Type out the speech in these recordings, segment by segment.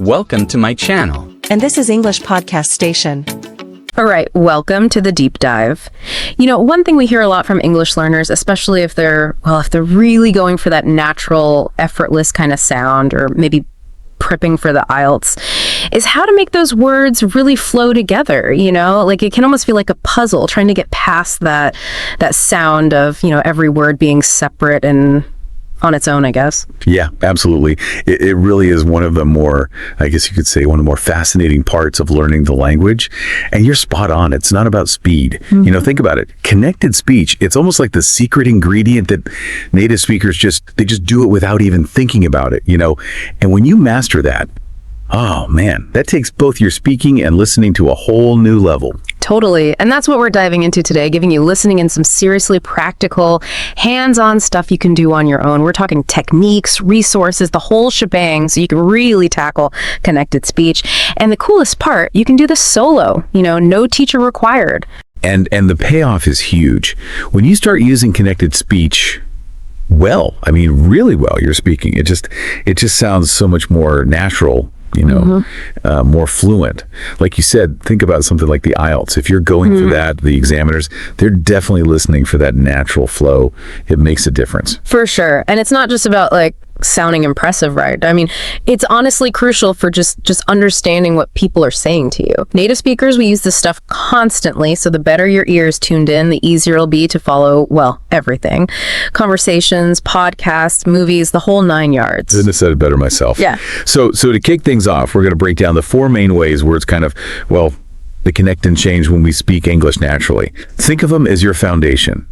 Welcome to my channel. And this is English Podcast Station. All right, welcome to the deep dive. You know, one thing we hear a lot from English learners, especially if they're really going for that natural, effortless kind of sound, or maybe prepping for the IELTS, is how to make those words really flow together, you know? Like, it can almost feel like a puzzle, trying to get past that sound of, every word being separate and on its own, I guess. Yeah, absolutely. It really is one of the more, I guess you could say, one of the more fascinating parts of learning the language. And you're spot on. It's not about speed. Mm-hmm. Think about it. Connected speech, it's almost like the secret ingredient that native speakers just do it without even thinking about it, And when you master that, oh man, that takes both your speaking and listening to a whole new level. Totally. And that's what we're diving into today, giving you listening and some seriously practical, hands-on stuff you can do on your own. We're talking techniques, resources, the whole shebang, so you can really tackle connected speech. And the coolest part, you can do this solo, no teacher required. And the payoff is huge. When you start using connected speech, really well, you're speaking. It just sounds so much more natural. More fluent. Like you said, think about something like the IELTS. If you're going through that, the examiners, they're definitely listening for that natural flow. It makes a difference. For sure. And it's not just about sounding impressive, right? I mean, it's honestly crucial for just understanding what people are saying to you. Native speakers, we use this stuff constantly, so the better your ears tuned in, the easier it'll be to follow, everything. Conversations, podcasts, movies, the whole 9 yards. Couldn't have said it better myself. Yeah. So to kick things off, we're going to break down the 4 main ways words kind of, they connect and change when we speak English naturally. Think of them as your foundation.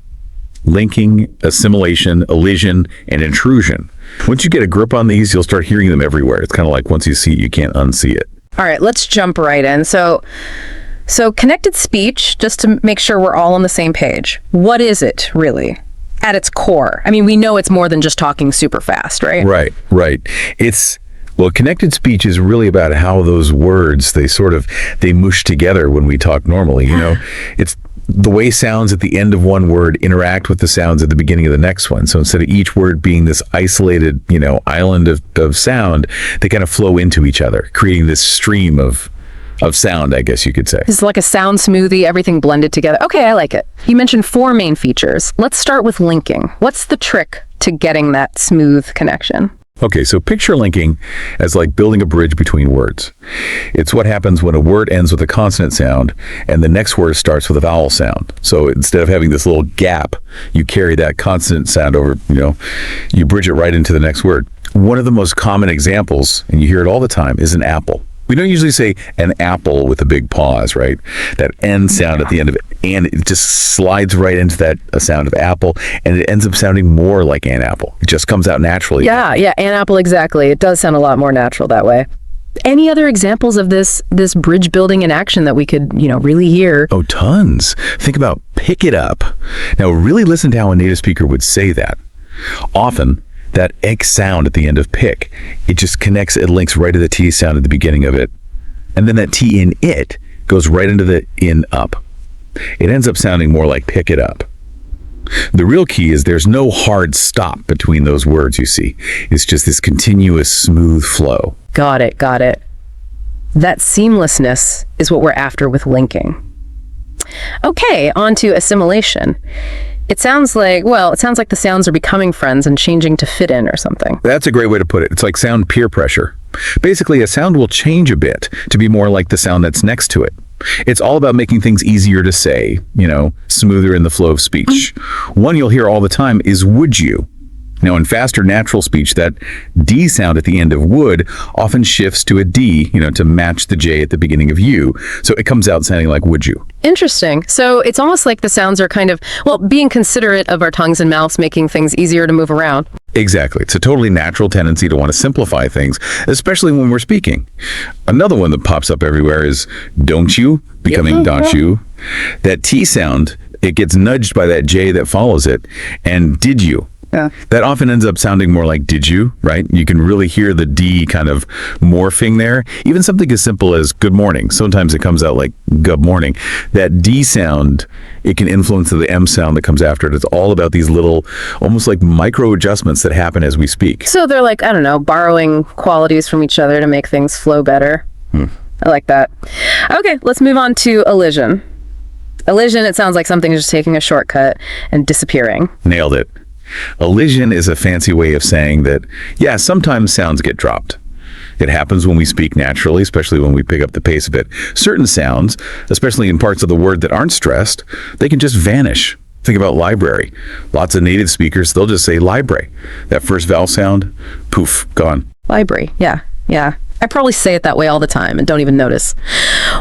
Linking, assimilation, elision, and intrusion. Once you get a grip on these, you'll start hearing them everywhere. It's kind of like once you see it, you can't unsee it. All right, let's jump right in. So connected speech, just to make sure we're all on the same page. What is it, really, at its core? I mean, we know it's more than just talking super fast, right? Right. Connected speech is really about how those words, they mush together when we talk normally. It's the way sounds at the end of one word interact with the sounds at the beginning of the next one. So instead of each word being this isolated, island of sound, they kind of flow into each other, creating this stream of sound, I guess you could say. It's like a sound smoothie, everything blended together. Okay, I like it. You mentioned 4 main features. Let's start with linking. What's the trick to getting that smooth connection? Okay, so picture linking as like building a bridge between words. It's what happens when a word ends with a consonant sound and the next word starts with a vowel sound. So instead of having this little gap, you carry that consonant sound over, you bridge it right into the next word. One of the most common examples, and you hear it all the time, is an apple. We don't usually say an apple with a big pause, right? That N sound at the end of it. And it just slides right into that sound of apple, and it ends up sounding more like an apple. It just comes out naturally. Yeah, an apple, exactly. It does sound a lot more natural that way. Any other examples of this bridge building in action that we could, really hear? Oh, tons. Think about pick it up. Now, really listen to how a native speaker would say that. Often, that X sound at the end of pick, it just connects, it links right to the T sound at the beginning of it. And then that T in it goes right into the in up. It ends up sounding more like pick it up. The real key is there's no hard stop between those words, you see. It's just this continuous smooth flow. Got it. That seamlessness is what we're after with linking. Okay, on to assimilation. It sounds like the sounds are becoming friends and changing to fit in or something. That's a great way to put it. It's like sound peer pressure. Basically, a sound will change a bit to be more like the sound that's next to it. It's all about making things easier to say, smoother in the flow of speech. One you'll hear all the time is would you. Now, in faster natural speech, that D sound at the end of would often shifts to a D, to match the J at the beginning of you. So it comes out sounding like would you. Interesting. So it's almost like the sounds are kind of, being considerate of our tongues and mouths, making things easier to move around. Exactly. It's a totally natural tendency to want to simplify things, especially when we're speaking. Another one that pops up everywhere is don't you, becoming don't you. That T sound, it gets nudged by that J that follows it. And did you Yeah. That often ends up sounding more like did you, right? You can really hear the D kind of morphing there. Even something as simple as good morning. Sometimes it comes out like good morning. That D sound, it can influence the M sound that comes after it. It's all about these little, almost like micro adjustments that happen as we speak. So they're like, I don't know, borrowing qualities from each other to make things flow better. I like that. Okay, let's move on to elision. Elision, it sounds like something is just taking a shortcut and disappearing. Nailed it. Elision is a fancy way of saying that, yeah, sometimes sounds get dropped. It happens when we speak naturally, especially when we pick up the pace of it. Certain sounds, especially in parts of the word that aren't stressed, they can just vanish. Think about library. Lots of native speakers, they'll just say library. That first vowel sound, poof, gone. Library, yeah. I probably say it that way all the time and don't even notice.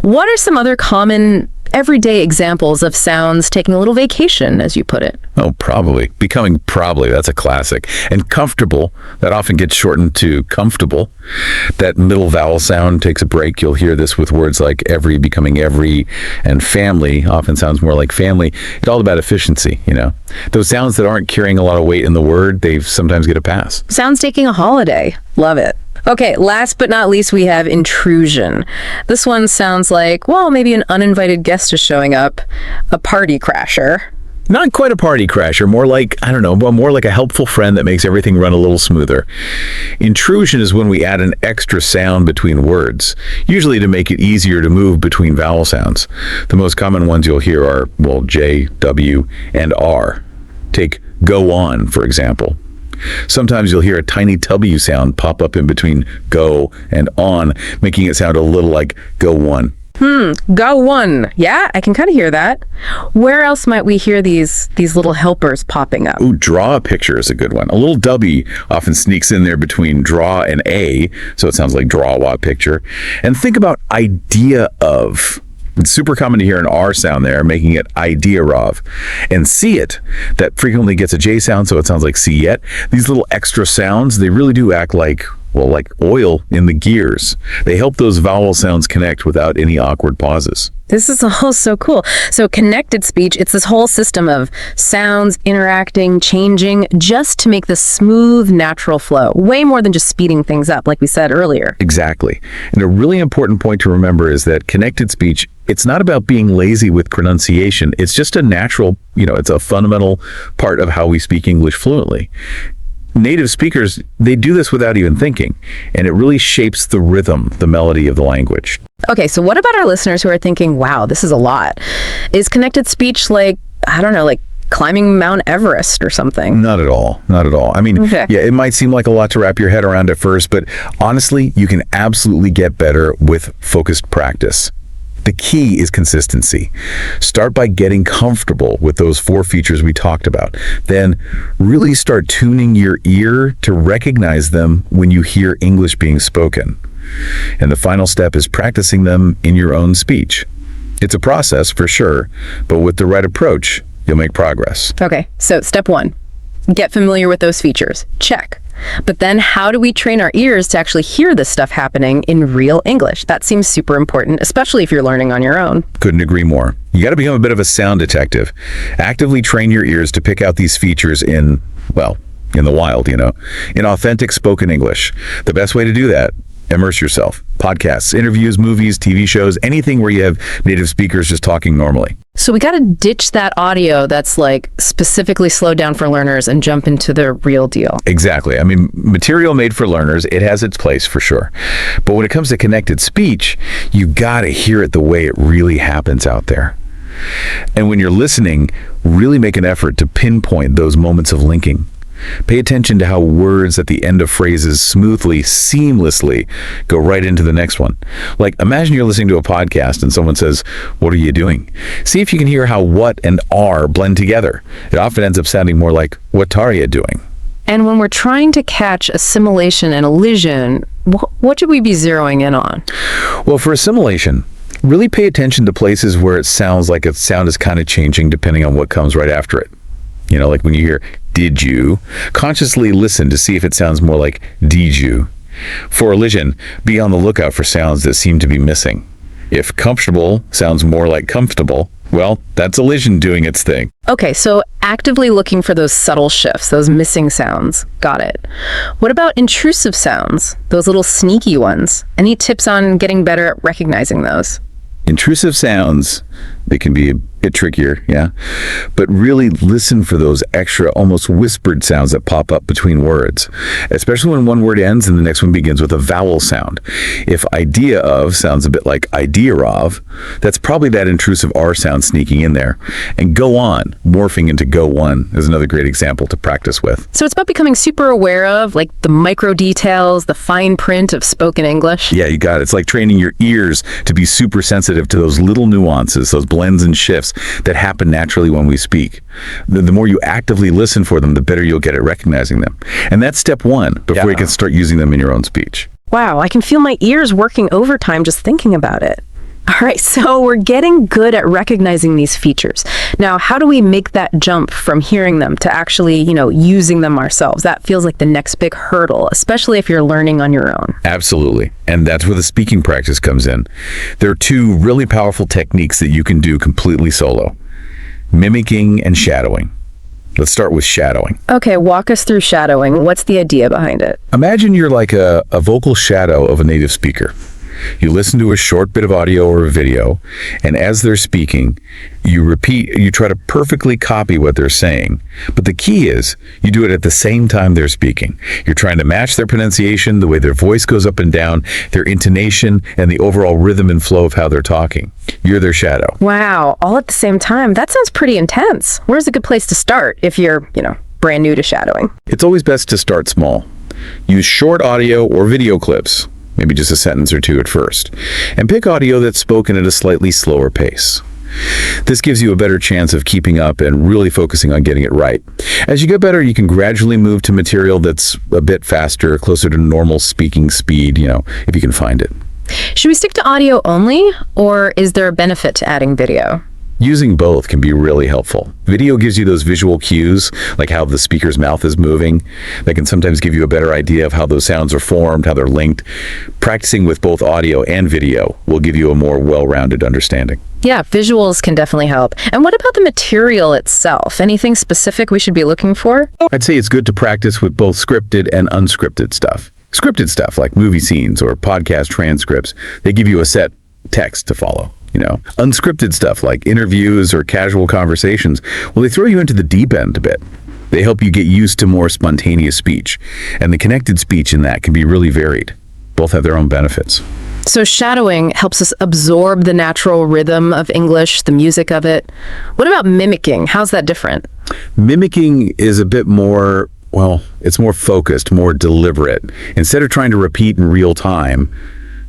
What are some other common everyday examples of sounds taking a little vacation, as you put it? Oh, probably. Becoming probably, that's a classic. And comfortable, that often gets shortened to comfortable. That middle vowel sound takes a break. You'll hear this with words like every becoming every, and family often sounds more like family. It's all about efficiency, you know. Those sounds that aren't carrying a lot of weight in the word, they sometimes get a pass. Sounds taking a holiday. Love it. Okay, last but not least, we have intrusion. This one sounds like, well, maybe an uninvited guest is showing up, a party crasher. Not quite a party crasher, more like, I don't know, more like a helpful friend that makes everything run a little smoother. Intrusion is when we add an extra sound between words, usually to make it easier to move between vowel sounds. The most common ones you'll hear are, well, J, W, and R. Take go on, for example. Sometimes you'll hear a tiny W sound pop up in between go and on, making it sound a little like go one. Go one. Yeah, I can kind of hear that. Where else might we hear these little helpers popping up? Ooh, draw a picture is a good one. A little W often sneaks in there between draw and A, so it sounds like draw a picture. And think about idea of. It's super common to hear an R sound there, making it idea of. And see it, that frequently gets a J sound, so it sounds like see yet. These little extra sounds, they really do act like, well, like oil in the gears. They help those vowel sounds connect without any awkward pauses. This is all so cool. So connected speech, it's this whole system of sounds interacting, changing, just to make the smooth, natural flow. Way more than just speeding things up, like we said earlier. Exactly. And a really important point to remember is that connected speech, it's not about being lazy with pronunciation. It's just a natural, it's a fundamental part of how we speak English fluently. Native speakers, they do this without even thinking, and it really shapes the rhythm, the melody of the language. Okay, so what about our listeners who are thinking, wow, this is a lot? Is connected speech like, I don't know, like climbing Mount Everest or something? Not at all. Not at all. I mean, yeah, it might seem like a lot to wrap your head around at first, but honestly, you can absolutely get better with focused practice. The key is consistency. Start by getting comfortable with those 4 features we talked about. Then really start tuning your ear to recognize them when you hear English being spoken. And the final step is practicing them in your own speech. It's a process for sure, but with the right approach, you'll make progress. Okay, so step 1, get familiar with those features. Check. But then how do we train our ears to actually hear this stuff happening in real English? That seems super important, especially if you're learning on your own. Couldn't agree more. You got to become a bit of a sound detective. Actively train your ears to pick out these features in the wild, in authentic spoken English. The best way to do that, immerse yourself. Podcasts, interviews, movies, TV shows, anything where you have native speakers just talking normally. So we got to ditch that audio that's like specifically slowed down for learners and jump into the real deal. Exactly. I mean, material made for learners, it has its place for sure. But when it comes to connected speech, you got to hear it the way it really happens out there. And when you're listening, really make an effort to pinpoint those moments of linking. Pay attention to how words at the end of phrases smoothly, seamlessly go right into the next one. Like, imagine you're listening to a podcast and someone says, "What are you doing?" See if you can hear how what and are blend together. It often ends up sounding more like, "What are you doing?" And when we're trying to catch assimilation and elision, what should we be zeroing in on? Well, for assimilation, really pay attention to places where it sounds like a sound is kind of changing depending on what comes right after it. Like when you hear did you, consciously listen to see if it sounds more like did you. For elision, be on the lookout for sounds that seem to be missing. If comfortable sounds more like comfortable, well, that's elision doing its thing. Okay, so actively looking for those subtle shifts, those missing sounds. Got it. What about intrusive sounds, those little sneaky ones? Any tips on getting better at recognizing those? Intrusive sounds, they can be a bit trickier, yeah? But really listen for those extra, almost whispered sounds that pop up between words, especially when one word ends and the next one begins with a vowel sound. If idea of sounds a bit like idea of, that's probably that intrusive R sound sneaking in there. And go on, morphing into go on is another great example to practice with. So it's about becoming super aware of, like, the micro details, the fine print of spoken English? Yeah, you got it. It's like training your ears to be super sensitive to those little nuances, those blends and shifts that happen naturally when we speak. The more you actively listen for them, the better you'll get at recognizing them. And that's step one before you can start using them in your own speech. Wow, I can feel my ears working overtime just thinking about it. All right, so we're getting good at recognizing these features. Now, how do we make that jump from hearing them to actually, using them ourselves? That feels like the next big hurdle, especially if you're learning on your own. Absolutely. And that's where the speaking practice comes in. There are two really powerful techniques that you can do completely solo: mimicking and shadowing. Let's start with shadowing. Okay, walk us through shadowing. What's the idea behind it? Imagine you're like a vocal shadow of a native speaker. You listen to a short bit of audio or a video, and as they're speaking, you try to perfectly copy what they're saying. But the key is, you do it at the same time they're speaking. You're trying to match their pronunciation, the way their voice goes up and down, their intonation, and the overall rhythm and flow of how they're talking. You're their shadow. Wow, all at the same time. That sounds pretty intense. Where's a good place to start if you're, brand new to shadowing? It's always best to start small. Use short audio or video clips. Maybe just a sentence or two at first, and pick audio that's spoken at a slightly slower pace. This gives you a better chance of keeping up and really focusing on getting it right. As you get better, you can gradually move to material that's a bit faster, closer to normal speaking speed, if you can find it. Should we stick to audio only, or is there a benefit to adding video? Using both can be really helpful. Video gives you those visual cues, like how the speaker's mouth is moving. That can sometimes give you a better idea of how those sounds are formed, how they're linked. Practicing with both audio and video will give you a more well-rounded understanding. Yeah, visuals can definitely help. And what about the material itself? Anything specific we should be looking for? I'd say it's good to practice with both scripted and unscripted stuff. Scripted stuff like movie scenes or podcast transcripts, they give you a set text to follow. Unscripted stuff like interviews or casual conversations, well, they throw you into the deep end a bit. They help you get used to more spontaneous speech, and the connected speech in that can be really varied. Both have their own benefits. So shadowing helps us absorb the natural rhythm of English, the music of it. What about mimicking? How's that different? Mimicking is a bit more, it's more focused, more deliberate. Instead of trying to repeat in real time,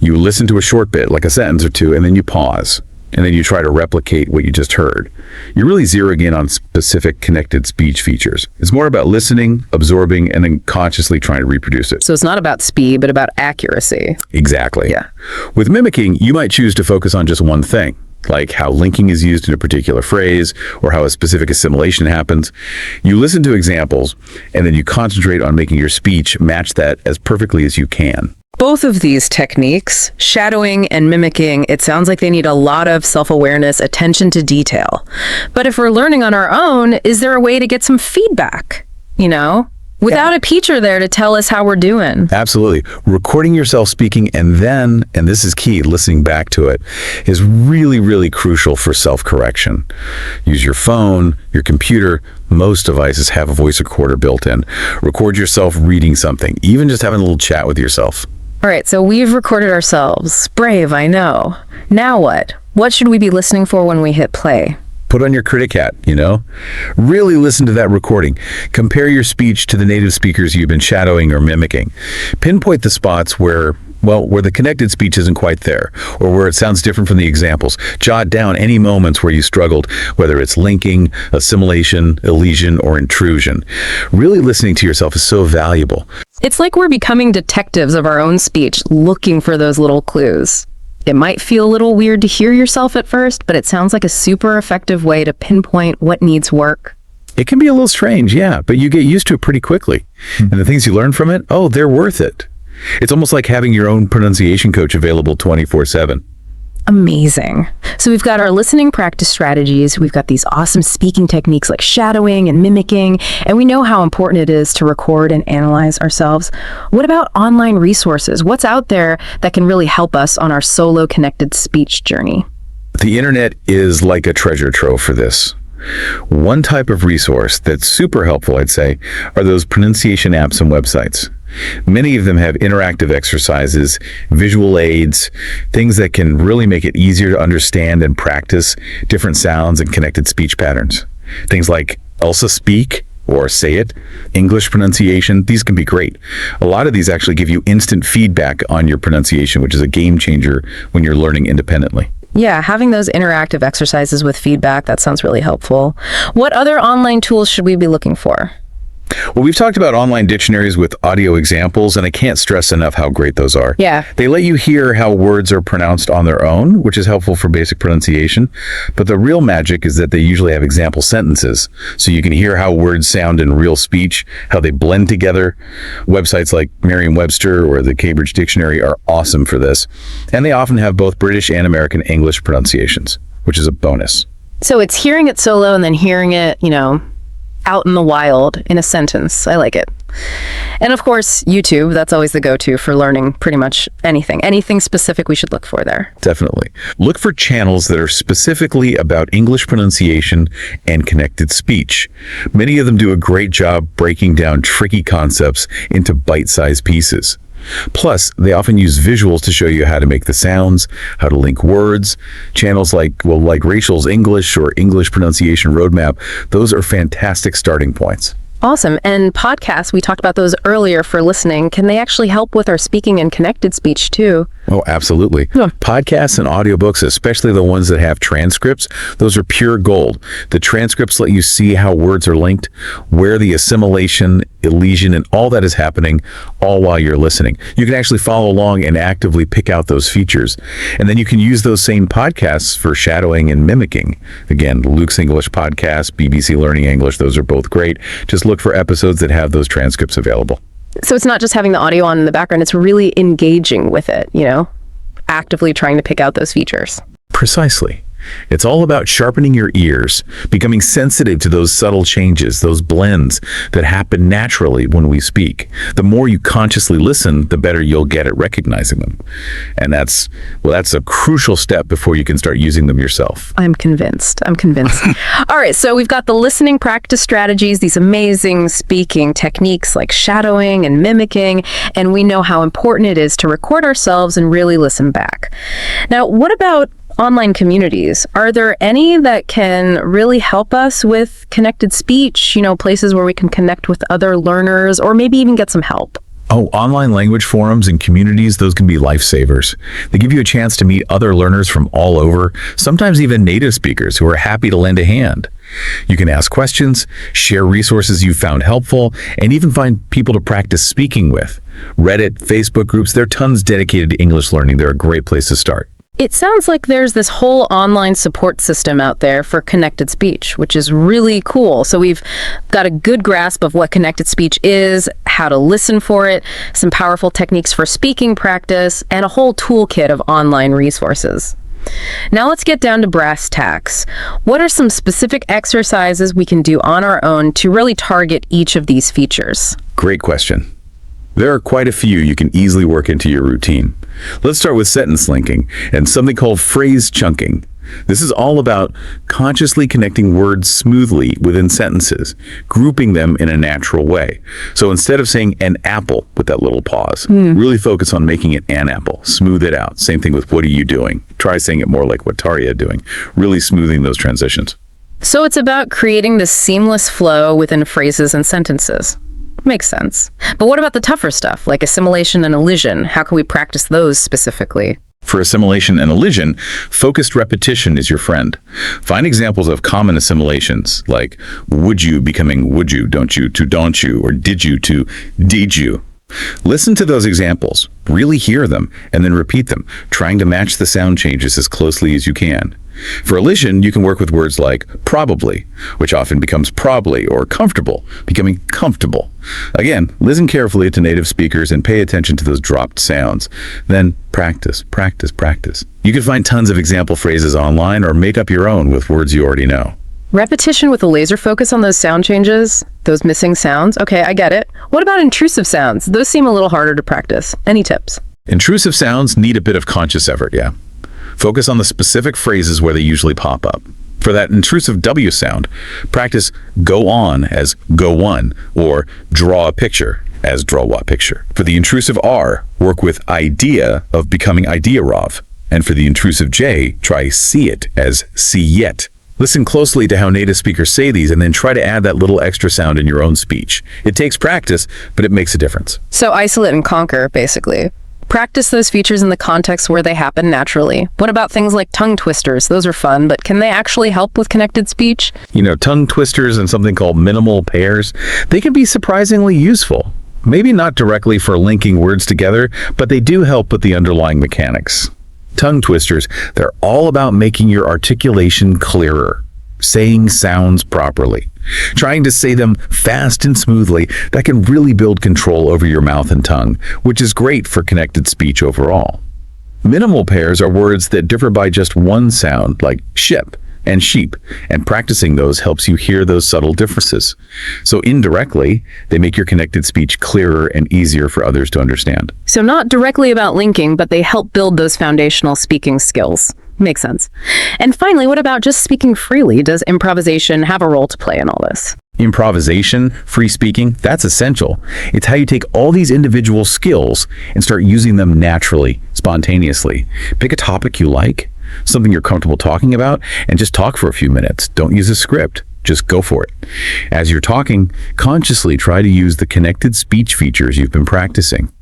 you listen to a short bit, like a sentence or two, and then you pause, and then you try to replicate what you just heard. You're really zeroing in on specific connected speech features. It's more about listening, absorbing, and then consciously trying to reproduce it. So it's not about speed, but about accuracy. Exactly. Yeah. With mimicking, you might choose to focus on just one thing, like how linking is used in a particular phrase or how a specific assimilation happens. You listen to examples, and then you concentrate on making your speech match that as perfectly as you can. Both of these techniques, shadowing and mimicking, it sounds like they need a lot of self-awareness, attention to detail. But if we're learning on our own, is there a way to get some feedback, without a teacher there to tell us how we're doing? Absolutely. Recording yourself speaking and then, and this is key, listening back to it is really, really crucial for self-correction. Use your phone, your computer. Most devices have a voice recorder built in. Record yourself reading something, even just having a little chat with yourself. All right, so we've recorded ourselves. Brave, I know. Now what? What should we be listening for when we hit play? Put on your critic hat, Really listen to that recording. Compare your speech to the native speakers you've been shadowing or mimicking. Pinpoint the spots where the connected speech isn't quite there, or where it sounds different from the examples. Jot down any moments where you struggled, whether it's linking, assimilation, elision, or intrusion. Really listening to yourself is so valuable. It's like we're becoming detectives of our own speech, looking for those little clues. It might feel a little weird to hear yourself at first, but it sounds like a super effective way to pinpoint what needs work. It can be a little strange, yeah, but you get used to it pretty quickly. And the things you learn from it, they're worth it. It's almost like having your own pronunciation coach available 24/7. Amazing. So we've got our listening practice strategies, we've got these awesome speaking techniques like shadowing and mimicking, and we know how important it is to record and analyze ourselves. What about online resources? What's out there that can really help us on our solo connected speech journey? The internet is like a treasure trove for this. One type of resource that's super helpful, I'd say, are those pronunciation apps and websites. Many of them have interactive exercises, visual aids, things that can really make it easier to understand and practice different sounds and connected speech patterns. Things like ELSA Speak or Say It, English pronunciation, these can be great. A lot of these actually give you instant feedback on your pronunciation, which is a game changer when you're learning independently. Yeah, having those interactive exercises with feedback, that sounds really helpful. What other online tools should we be looking for? Well, we've talked about online dictionaries with audio examples, and I can't stress enough how great those are. Yeah. They let you hear how words are pronounced on their own, which is helpful for basic pronunciation. But the real magic is that they usually have example sentences, so you can hear how words sound in real speech, how they blend together. Websites like Merriam-Webster or the Cambridge Dictionary are awesome for this, and they often have both British and American English pronunciations, which is a bonus. So it's hearing it solo and then hearing it, out in the wild in a sentence. I like it. And of course, YouTube, that's always the go-to for learning pretty much anything. Anything specific we should look for there. Definitely. Look for channels that are specifically about English pronunciation and connected speech. Many of them do a great job breaking down tricky concepts into bite-sized pieces. Plus, they often use visuals to show you how to make the sounds, how to link words. Channels like Rachel's English or English Pronunciation Roadmap, those are fantastic starting points. Awesome. And podcasts, we talked about those earlier for listening. Can they actually help with our speaking and connected speech too? Oh, absolutely. Yeah. Podcasts and audiobooks, especially the ones that have transcripts, those are pure gold. The transcripts let you see how words are linked, where the assimilation, elision, and all that is happening, all while you're listening. You can actually follow along and actively pick out those features. And then you can use those same podcasts for shadowing and mimicking. Again, Luke's English podcast, BBC Learning English, those are both great. Just look for episodes that have those transcripts available. So it's not just having the audio on in the background, it's really engaging with it, actively trying to pick out those features. Precisely. It's all about sharpening your ears, becoming sensitive to those subtle changes, those blends that happen naturally when we speak. The more you consciously listen, the better you'll get at recognizing them. And that's a crucial step before you can start using them yourself. I'm convinced. All right, so we've got the listening practice strategies, these amazing speaking techniques like shadowing and mimicking, and we know how important it is to record ourselves and really listen back. Now, what about online communities? Are there any that can really help us with connected speech, places where we can connect with other learners or maybe even get some help? Oh, online language forums and communities, those can be lifesavers. They give you a chance to meet other learners from all over, sometimes even native speakers who are happy to lend a hand. You can ask questions, share resources you found helpful, and even find people to practice speaking with. Reddit, Facebook groups, there are tons dedicated to English learning. They're a great place to start. It sounds like there's this whole online support system out there for connected speech, which is really cool. So we've got a good grasp of what connected speech is, how to listen for it, some powerful techniques for speaking practice, and a whole toolkit of online resources. Now let's get down to brass tacks. What are some specific exercises we can do on our own to really target each of these features? Great question. There are quite a few you can easily work into your routine. Let's start with sentence linking and something called phrase chunking. This is all about consciously connecting words smoothly within sentences, grouping them in a natural way. So instead of saying an apple with that little pause, really focus on making it an apple. Smooth it out. Same thing with what are you doing? Try saying it more like what Taria doing. Really smoothing those transitions. So it's about creating this seamless flow within phrases and sentences. Makes sense. But what about the tougher stuff, like assimilation and elision? How can we practice those specifically? For assimilation and elision, focused repetition is your friend. Find examples of common assimilations, like would you becoming would you, don't you, to don't you, or did you to did you. Listen to those examples, really hear them, and then repeat them, trying to match the sound changes as closely as you can. For elision, you can work with words like probably, which often becomes probably, or comfortable, becoming comfortable. Again, listen carefully to native speakers and pay attention to those dropped sounds. Then practice, practice, practice. You can find tons of example phrases online or make up your own with words you already know. Repetition with a laser focus on those sound changes, those missing sounds. Okay, I get it. What about intrusive sounds? Those seem a little harder to practice. Any tips? Intrusive sounds need a bit of conscious effort, yeah. Focus on the specific phrases where they usually pop up. For that intrusive W sound, practice go on as go on, or draw a picture as draw what picture. For the intrusive R, work with idea of becoming idea-rov. And for the intrusive J, try see it as see yet. Listen closely to how native speakers say these and then try to add that little extra sound in your own speech. It takes practice, but it makes a difference. So isolate and conquer, basically. Practice those features in the context where they happen naturally. What about things like tongue twisters? Those are fun, but can they actually help with connected speech? You know, tongue twisters and something called minimal pairs, they can be surprisingly useful. Maybe not directly for linking words together, but they do help with the underlying mechanics. Tongue twisters, they're all about making your articulation clearer, saying sounds properly. Trying to say them fast and smoothly, that can really build control over your mouth and tongue, which is great for connected speech overall. Minimal pairs are words that differ by just one sound, like ship and sheep, and practicing those helps you hear those subtle differences. So indirectly, they make your connected speech clearer and easier for others to understand. So not directly about linking, but they help build those foundational speaking skills. Makes sense. And finally, what about just speaking freely? Does improvisation have a role to play in all this? Improvisation, free speaking, that's essential. It's how you take all these individual skills and start using them naturally, spontaneously. Pick a topic you like, something you're comfortable talking about, and just talk for a few minutes. Don't use a script. Just go for it. As you're talking, consciously try to use the connected speech features you've been practicing.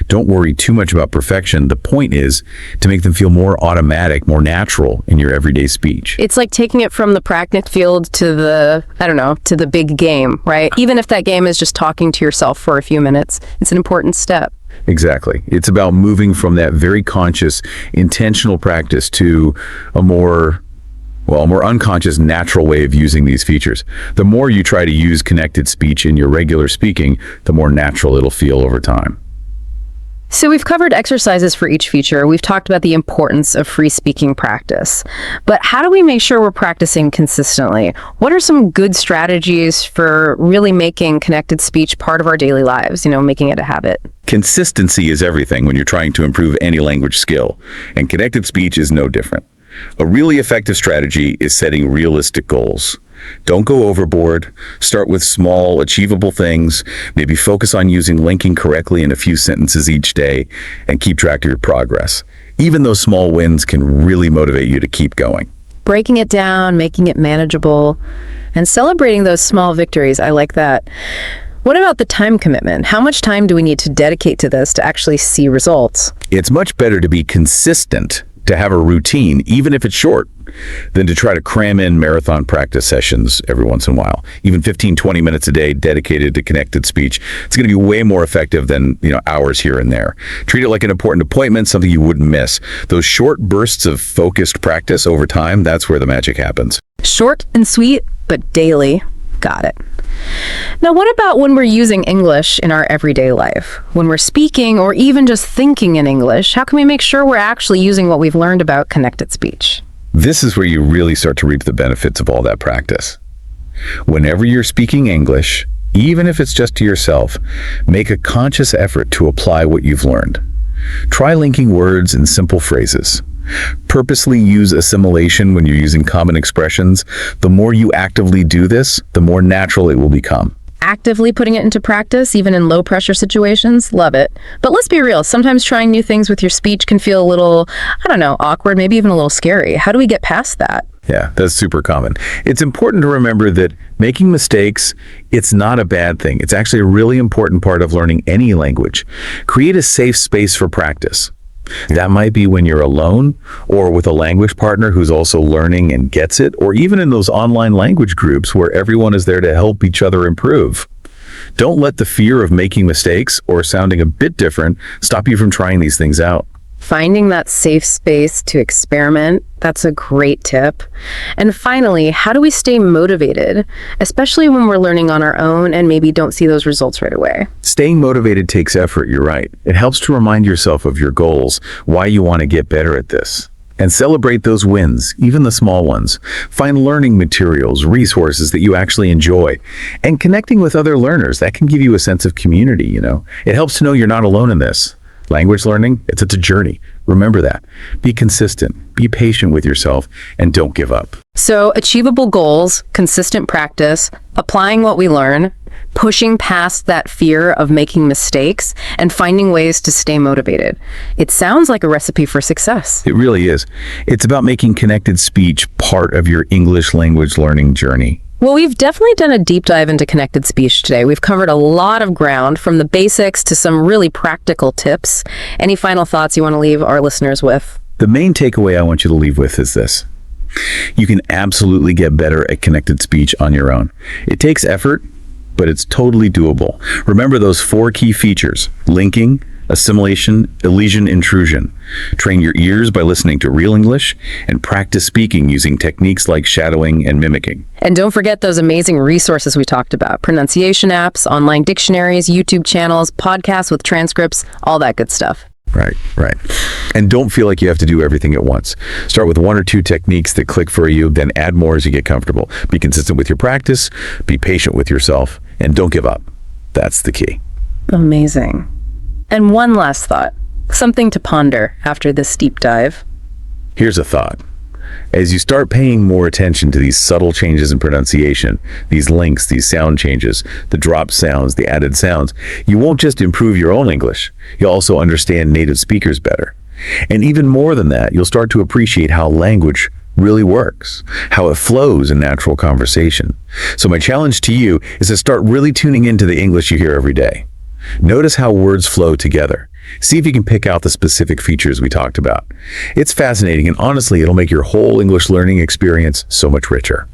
Don't worry too much about perfection. The point is to make them feel more automatic, more natural in your everyday speech. It's like taking it from the practice field to to the big game, right? Even if that game is just talking to yourself for a few minutes, it's an important step. Exactly. It's about moving from that very conscious, intentional practice to a more unconscious, natural way of using these features. The more you try to use connected speech in your regular speaking, the more natural it'll feel over time. So we've covered exercises for each feature. We've talked about the importance of free speaking practice. But how do we make sure we're practicing consistently? What are some good strategies for really making connected speech part of our daily lives, making it a habit? Consistency is everything when you're trying to improve any language skill, and connected speech is no different. A really effective strategy is setting realistic goals. Don't go overboard. Start with small, achievable things. Maybe focus on using linking correctly in a few sentences each day, and keep track of your progress. Even those small wins can really motivate you to keep going. Breaking it down, making it manageable, and celebrating those small victories. I like that. What about the time commitment? How much time do we need to dedicate to this to actually see results? It's much better to be consistent, to have a routine, even if it's short, than to try to cram in marathon practice sessions every once in a while. Even 15-20 minutes a day dedicated to connected speech, it's going to be way more effective than hours here and there. Treat it like an important appointment, something you wouldn't miss. Those short bursts of focused practice over time, that's where the magic happens. Short and sweet, but daily. Got it. Now, what about when we're using English in our everyday life? When we're speaking or even just thinking in English, how can we make sure we're actually using what we've learned about connected speech? This is where you really start to reap the benefits of all that practice. Whenever you're speaking English, even if it's just to yourself, make a conscious effort to apply what you've learned. Try linking words in simple phrases. Purposely use assimilation when you're using common expressions. The more you actively do this, the more natural it will become. Actively putting it into practice, even in low-pressure situations? Love it. But let's be real, sometimes trying new things with your speech can feel a little, awkward, maybe even a little scary. How do we get past that? Yeah, that's super common. It's important to remember that making mistakes, it's not a bad thing. It's actually a really important part of learning any language. Create a safe space for practice. That might be when you're alone, or with a language partner who's also learning and gets it, or even in those online language groups where everyone is there to help each other improve. Don't let the fear of making mistakes or sounding a bit different stop you from trying these things out. Finding that safe space to experiment, that's a great tip. And finally, how do we stay motivated, especially when we're learning on our own and maybe don't see those results right away? Staying motivated takes effort, you're right. It helps to remind yourself of your goals, why you want to get better at this. And celebrate those wins, even the small ones. Find learning materials, resources that you actually enjoy. And connecting with other learners, that can give you a sense of community, you know. It helps to know you're not alone in this. Language learning, it's a journey. Remember that. Be consistent, be patient with yourself, and don't give up. So, achievable goals, consistent practice, applying what we learn, pushing past that fear of making mistakes, and finding ways to stay motivated. It sounds like a recipe for success. It really is. It's about making connected speech part of your English language learning journey. Well, we've definitely done a deep dive into connected speech today. We've covered a lot of ground, from the basics to some really practical tips. Any final thoughts you want to leave our listeners with? The main takeaway I want you to leave with is this. You can absolutely get better at connected speech on your own. It takes effort, but it's totally doable. Remember those 4 key features: linking, assimilation, elision, intrusion. Train your ears by listening to real English, and practice speaking using techniques like shadowing and mimicking. And don't forget those amazing resources we talked about: pronunciation apps, online dictionaries, YouTube channels, podcasts with transcripts, all that good stuff. Right. And don't feel like you have to do everything at once. Start with 1 or 2 techniques that click for you, then add more as you get comfortable. Be consistent with your practice, be patient with yourself, and don't give up. That's the key. Amazing. And one last thought, something to ponder after this deep dive. Here's a thought. As you start paying more attention to these subtle changes in pronunciation, these links, these sound changes, the drop sounds, the added sounds, you won't just improve your own English, you'll also understand native speakers better. And even more than that, you'll start to appreciate how language really works, how it flows in natural conversation. So my challenge to you is to start really tuning into the English you hear every day. Notice how words flow together. See if you can pick out the specific features we talked about. It's fascinating, and honestly, it'll make your whole English learning experience so much richer.